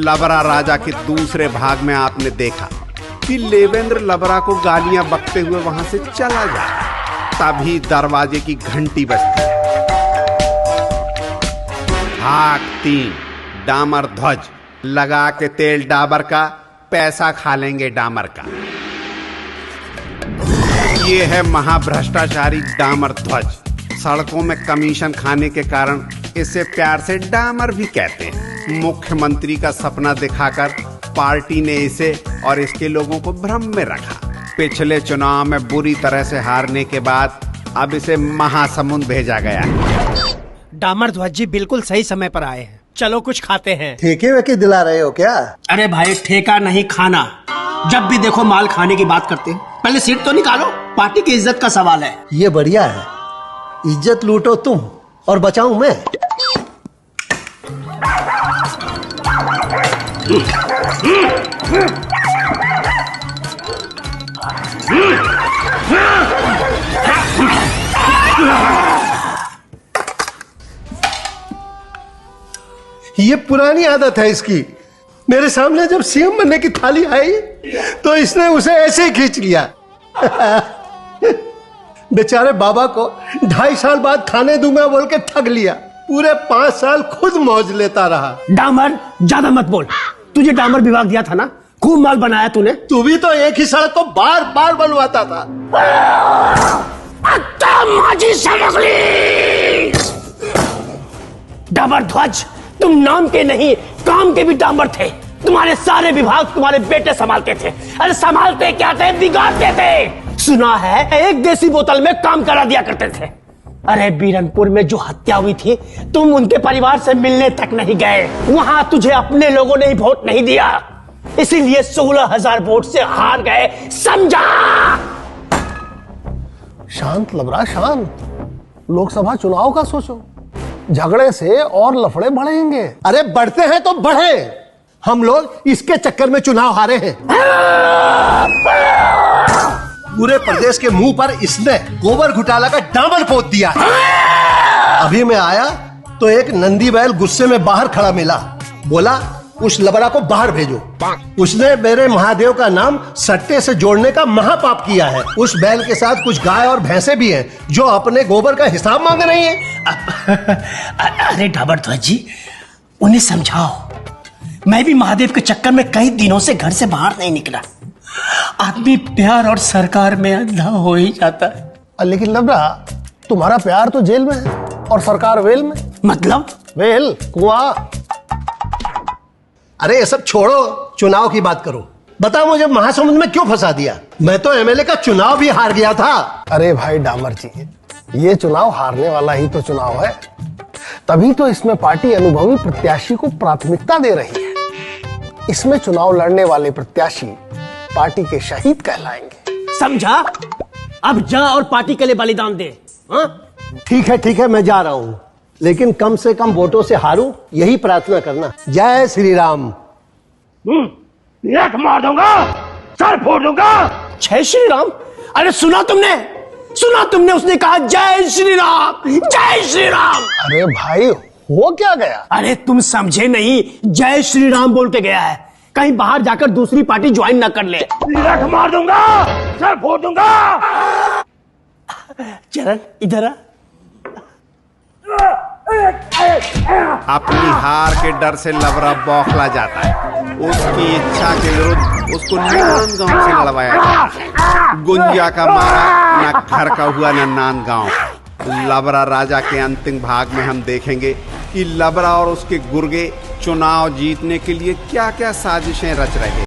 लबरा राजा के दूसरे भाग में आपने देखा कि लेवेंद्र लबरा को गालियां बकते हुए वहां से चला जाता। तभी दरवाजे की घंटी बजती। भागती डामर ध्वज, लगा के तेल डाबर का, पैसा खा लेंगे डामर का। ये है महाभ्रष्टाचारी डामर ध्वज। सड़कों में कमीशन खाने के कारण इसे प्यार से डामर भी कहते हैं। मुख्यमंत्री का सपना दिखाकर पार्टी ने इसे और इसके लोगों को भ्रम में रखा। पिछले चुनाव में बुरी तरह से हारने के बाद अब इसे महासमुंद भेजा गया है। डामर ध्वज जी बिल्कुल सही समय पर आए हैं। चलो कुछ खाते हैं। ठेके वेके दिला रहे हो क्या? अरे भाई ठेका नहीं खाना, जब भी देखो माल खाने की बात करते हैं। पहले सीट तो निकालो, पार्टी की इज्जत का सवाल है। ये बढ़िया है, इज्जत लूटो तुम और बचाऊं मैं। ये पुरानी आदत है इसकी। मेरे सामने जब सीएम बनने की थाली आई तो इसने उसे ऐसे ही खींच लिया। बेचारे बाबा को 2.5 साल बाद खाने दूंगा बोल के ठग लिया। पूरे 5 साल खुद मौज लेता रहा। डामर ज्यादा मत बोल, तुझे डामर विभाग दिया था ना, खूब माल बनाया तूने। तू भी तो एक ही सड़क को बार बार बनवाता था। डामर ध्वज, तुम नाम के नहीं काम के भी डामर थे। तुम्हारे सारे विभाग तुम्हारे बेटे संभालते थे। अरे संभालते क्या थे, बिगाड़ते थे। सुना है एक देसी बोतल में काम करा दिया करते थे। अरे बीरनपुर में जो हत्या हुई थी, तुम उनके परिवार से मिलने तक नहीं गए। वहां तुझे अपने लोगों ने ही वोट नहीं दिया, इसीलिए 16,000 वोट से हार गए, समझा? शांत लबरा शांत, लोकसभा चुनाव का सोचो। झगड़े से और लफड़े बढ़ेंगे। अरे बढ़ते हैं तो बढ़े, हम लोग इसके चक्कर में चुनाव हारे हैं। पूरे प्रदेश के मुंह पर इसने गोबर घोटाला का डामर पोत दिया है। अभी मैं आया तो एक नंदी बैल गुस्से में बाहर खड़ा मिला, बोला उस लबरा को बाहर भेजो। उसने मेरे महादेव का नाम सट्टे से जोड़ने का महापाप किया है। उस बैल के साथ कुछ गाय और भैंसे भी हैं जो अपने गोबर का हिसाब मांग रही हैं। अरे डामर ध्वज जी, उन्हें समझाओ। मैं भी महादेव के चक्कर में कई दिनों से घर से बाहर नहीं निकला। आदमी प्यार और सरकार में अंधा हो ही जाता है। लेकिन लबरा, तुम्हारा प्यार तो जेल में है और सरकार वेल में। मतलब? वेल कुआं। अरे ये सब छोड़ो, चुनाव की बात करो। बता मुझे महासमुंद में क्यों फंसा दिया? मैं तो एमएलए का चुनाव भी हार गया था। अरे भाई डामर जी, ये चुनाव हारने वाला ही तो चुनाव है, तभी तो इसमें पार्टी अनुभवी प्रत्याशी को प्राथमिकता दे रही है। इसमें चुनाव लड़ने वाले प्रत्याशी पार्टी के शहीद कहलाएंगे, समझा? अब जा और पार्टी के लिए बलिदान दे। ठीक है, मैं जा रहा हूं, लेकिन कम से कम वोटों से हारूं, यही प्रार्थना करना। जय श्री राम। लात मार दूंगा, सर फोड़ दूंगा। जय श्री राम? अरे सुना तुमने उसने कहा जय श्री राम, जय श्री राम। अरे भाई हो क्या गया? अरे तुम समझे नहीं, जय श्री राम बोल के गया है। कहीं बाहर जाकर दूसरी पार्टी ज्वाइन ना कर ले। लात मार दूंगा, सर फोड़ दूंगा। चरण इधर आ। अपनी हार के डर से लबरा बौखला जाता है। उसकी इच्छा के विरुद्ध उसको नांदगांव से लड़वाया जाता। गुंजा का मारा न घर का हुआ न नांदगांव। लबरा राजा के अंतिम भाग में हम देखेंगे कि लबरा और उसके गुर्गे चुनाव जीतने के लिए क्या क्या साजिशें रच रहे हैं।